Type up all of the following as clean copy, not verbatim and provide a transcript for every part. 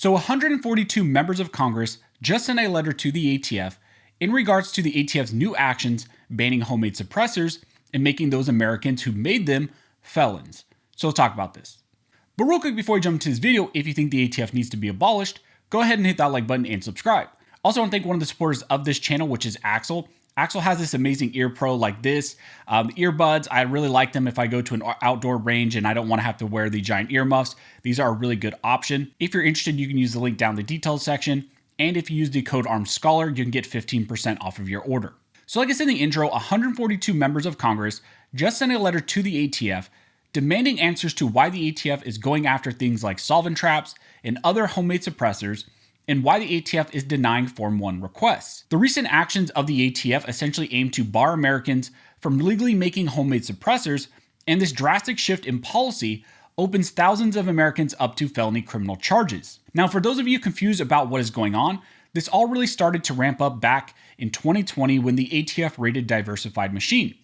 So 142 members of Congress just sent a letter to the ATF in regards to the ATF's new actions banning homemade suppressors and making those Americans who made them felons. So let's talk about this. But real quick before we jump into this video, if you think the ATF needs to be abolished, go ahead and hit that like button and subscribe. Also, I want to thank one of the supporters of this channel, which is Axel. Axel has this amazing ear pro like this. The earbuds, I really like them if I go to an outdoor range and I don't want to have to wear the giant earmuffs. These are a really good option. If you're interested, you can use the link down in the details section. And if you use the code ARMSCHOLAR, you can get 15% off of your order. So like I said in the intro, 142 members of Congress just sent a letter to the ATF demanding answers to why the ATF is going after things like solvent traps and other homemade suppressors, and why the ATF is denying Form 1 requests. The recent actions of the ATF essentially aim to bar Americans from legally making homemade suppressors, and this drastic shift in policy opens thousands of Americans up to felony criminal charges. Now, for those of you confused about what is going on, this all really started to ramp up back in 2020 when the ATF raided Diversified Machine.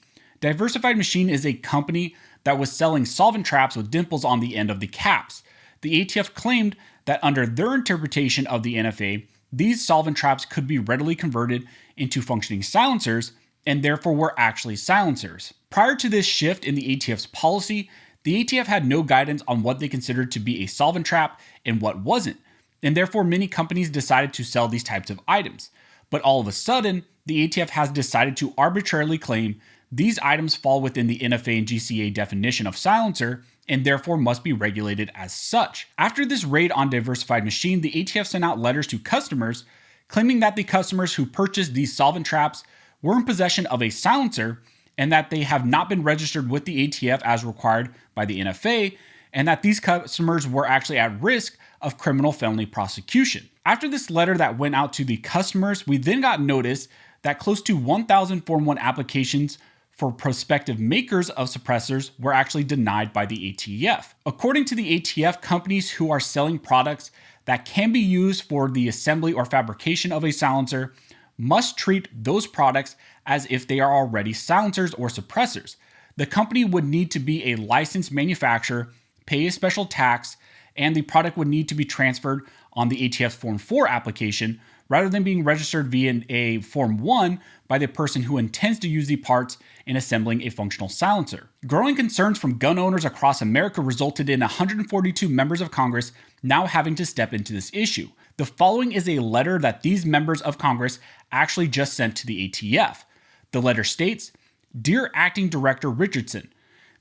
Diversified Machine is a company that was selling solvent traps with dimples on the end of the caps. The ATF claimed that under their interpretation of the NFA, these solvent traps could be readily converted into functioning silencers and therefore were actually silencers. Prior to this shift in the ATF's policy, the ATF had no guidance on what they considered to be a solvent trap and what wasn't, and therefore many companies decided to sell these types of items. But all of a sudden, the ATF has decided to arbitrarily claim these items fall within the NFA and GCA definition of silencer and therefore must be regulated as such. After this raid on Diversified Machine, the ATF sent out letters to customers claiming that the customers who purchased these solvent traps were in possession of a silencer and that they have not been registered with the ATF as required by the NFA, and that these customers were actually at risk of criminal felony prosecution. After this letter that went out to the customers, we then got notice that close to 1,000 Form 1 applications for prospective makers of suppressors were actually denied by the ATF. According to the ATF, companies who are selling products that can be used for the assembly or fabrication of a silencer must treat those products as if they are already silencers or suppressors. The company would need to be a licensed manufacturer, pay a special tax, and the product would need to be transferred on the ATF's Form 4 application rather than being registered via a Form 1 by the person who intends to use the parts in assembling a functional silencer. Growing concerns from gun owners across America resulted in 142 members of Congress now having to step into this issue. The following is a letter that these members of Congress actually just sent to the ATF. The letter states, "Dear Acting Director Richardson,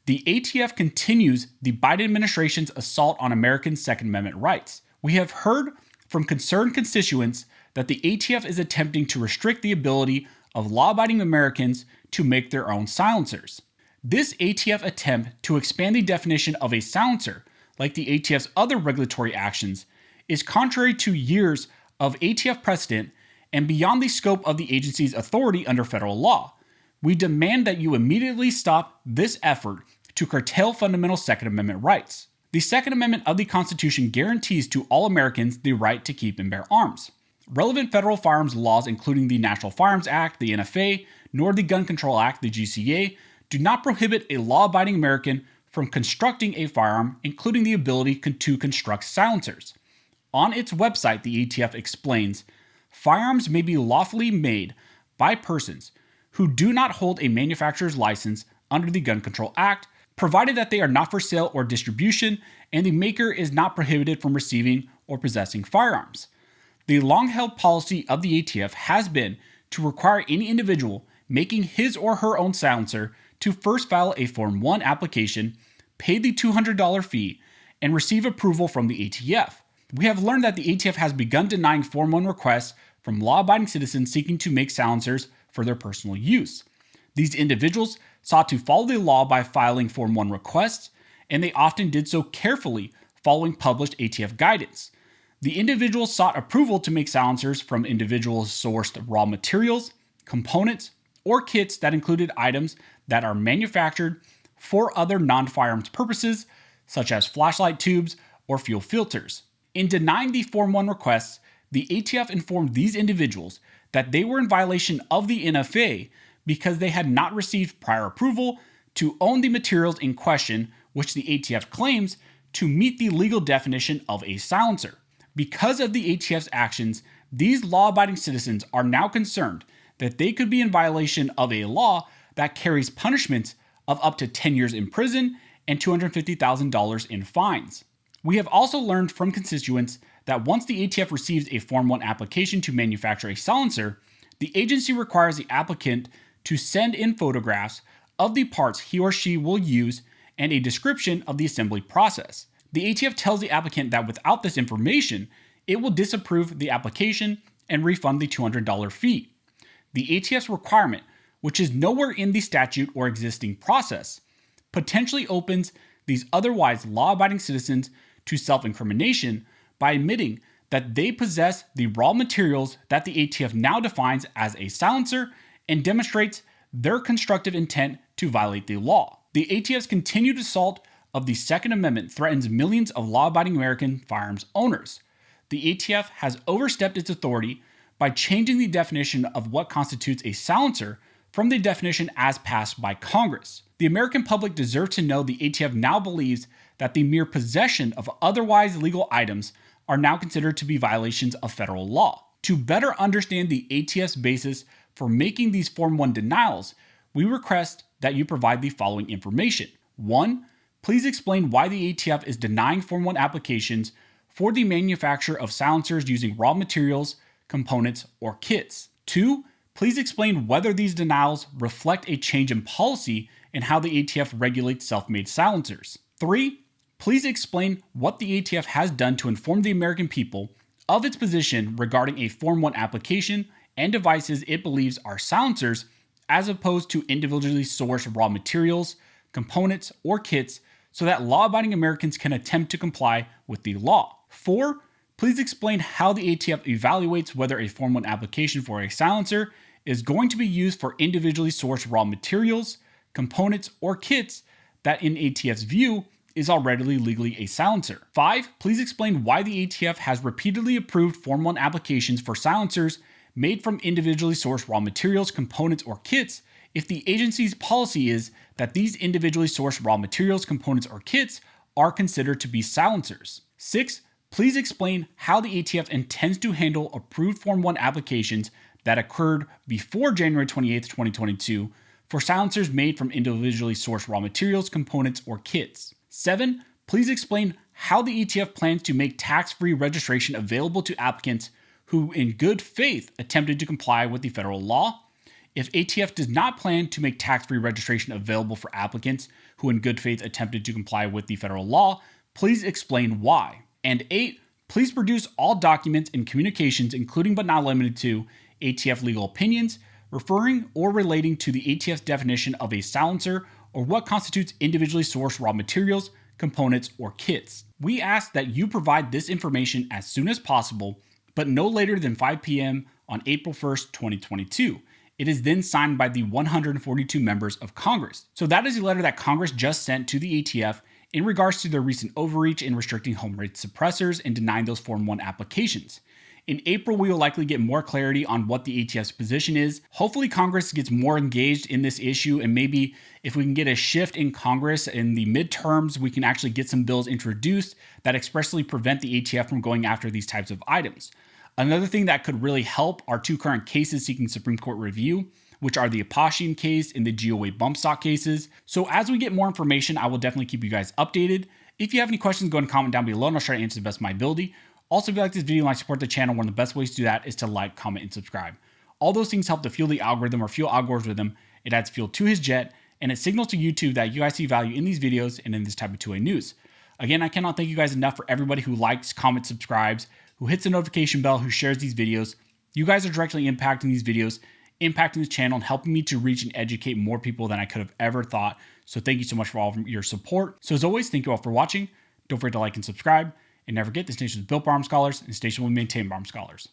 the ATF continues the Biden administration's assault on Americans' Second Amendment rights. We have heard from concerned constituents that the ATF is attempting to restrict the ability of law-abiding Americans to make their own silencers. This ATF attempt to expand the definition of a silencer, like the ATF's other regulatory actions, is contrary to years of ATF precedent and beyond the scope of the agency's authority under federal law. We demand that you immediately stop this effort to curtail fundamental Second Amendment rights. The Second Amendment of the Constitution guarantees to all Americans the right to keep and bear arms. Relevant federal firearms laws, including the National Firearms Act, the NFA, nor the Gun Control Act, the GCA, do not prohibit a law-abiding American from constructing a firearm, including the ability to construct silencers. On its website, the ATF explains, firearms may be lawfully made by persons who do not hold a manufacturer's license under the Gun Control Act, provided that they are not for sale or distribution, and the maker is not prohibited from receiving or possessing firearms. The long-held policy of the ATF has been to require any individual making his or her own silencer to first file a Form 1 application, pay the $200 fee, and receive approval from the ATF. We have learned that the ATF has begun denying Form 1 requests from law-abiding citizens seeking to make silencers for their personal use. These individuals sought to follow the law by filing Form 1 requests, and they often did so carefully following published ATF guidance. The individuals sought approval to make silencers from individuals sourced raw materials, components, or kits that included items that are manufactured for other non-firearms purposes, such as flashlight tubes or fuel filters. In denying the Form 1 requests, the ATF informed these individuals that they were in violation of the NFA because they had not received prior approval to own the materials in question, which the ATF claims to meet the legal definition of a silencer. Because of the ATF's actions, these law-abiding citizens are now concerned that they could be in violation of a law that carries punishments of up to 10 years in prison and $250,000 in fines. We have also learned from constituents that once the ATF receives a Form 1 application to manufacture a silencer, the agency requires the applicant to send in photographs of the parts he or she will use and a description of the assembly process. The ATF tells the applicant that without this information, it will disapprove the application and refund the $200 fee. The ATF's requirement, which is nowhere in the statute or existing process, potentially opens these otherwise law-abiding citizens to self-incrimination by admitting that they possess the raw materials that the ATF now defines as a silencer and demonstrates their constructive intent to violate the law. The ATF's continued assault of the Second Amendment threatens millions of law-abiding American firearms owners. The ATF has overstepped its authority by changing the definition of what constitutes a silencer from the definition as passed by Congress. The American public deserves to know the ATF now believes that the mere possession of otherwise legal items are now considered to be violations of federal law. To better understand the ATF's basis for making these Form 1 denials, we request that you provide the following information. 1. Please explain why the ATF is denying Form 1 applications for the manufacture of silencers using raw materials, components, or kits. 2. Please explain whether these denials reflect a change in policy and how the ATF regulates self-made silencers. 3. Please explain what the ATF has done to inform the American people of its position regarding a Form 1 application and devices it believes are silencers as opposed to individually sourced raw materials, components, or kits so that law-abiding Americans can attempt to comply with the law. 4. Please explain how the ATF evaluates whether a Form 1 application for a silencer is going to be used for individually sourced raw materials, components, or kits that in ATF's view is already legally a silencer. 5. Please explain why the ATF has repeatedly approved Form 1 applications for silencers made from individually sourced raw materials, components, or kits if the agency's policy is that these individually sourced raw materials, components, or kits are considered to be silencers. 6. Please explain how the ATF intends to handle approved Form 1 applications that occurred before January 28, 2022 for silencers made from individually sourced raw materials, components, or kits. 7. Please explain how the ATF plans to make tax-free registration available to applicants who in good faith attempted to comply with the federal law. If ATF does not plan to make tax-free registration available for applicants who in good faith attempted to comply with the federal law, please explain why. And 8. Please produce all documents and communications, including but not limited to ATF legal opinions, referring or relating to the ATF's definition of a silencer or what constitutes individually sourced raw materials, components, or kits. We ask that you provide this information as soon as possible, but no later than 5 p.m. on April 1st, 2022. It is then signed by the 142 members of Congress. So that is a letter that Congress just sent to the ATF in regards to their recent overreach in restricting home-made suppressors and denying those Form 1 applications. In April, we will likely get more clarity on what the ATF's position is. Hopefully, Congress gets more engaged in this issue, and maybe if we can get a shift in Congress in the midterms, we can actually get some bills introduced that expressly prevent the ATF from going after these types of items. Another thing that could really help are two current cases seeking Supreme Court review, which are the Apashian case and the GOA bump stock cases. So as we get more information, I will definitely keep you guys updated. If you have any questions, go ahead and comment down below and I'll try to answer the best of my ability. Also, if you like this video and like support the channel, one of the best ways to do that is to like, comment, and subscribe. All those things help to fuel the algorithm or fuel algorithm. It adds fuel to his jet and it signals to YouTube that you guys see value in these videos and in this type of 2A news. Again, I cannot thank you guys enough for everybody who likes, comments, subscribes, who hits the notification bell, who shares these videos. You guys are directly impacting these videos, impacting this channel, and helping me to reach and educate more people than I could have ever thought. So thank you so much for all of your support. So as always, thank you all for watching. Don't forget to like and subscribe. And never forget, this nation is built by armed scholars, and this nation will maintain by armed scholars.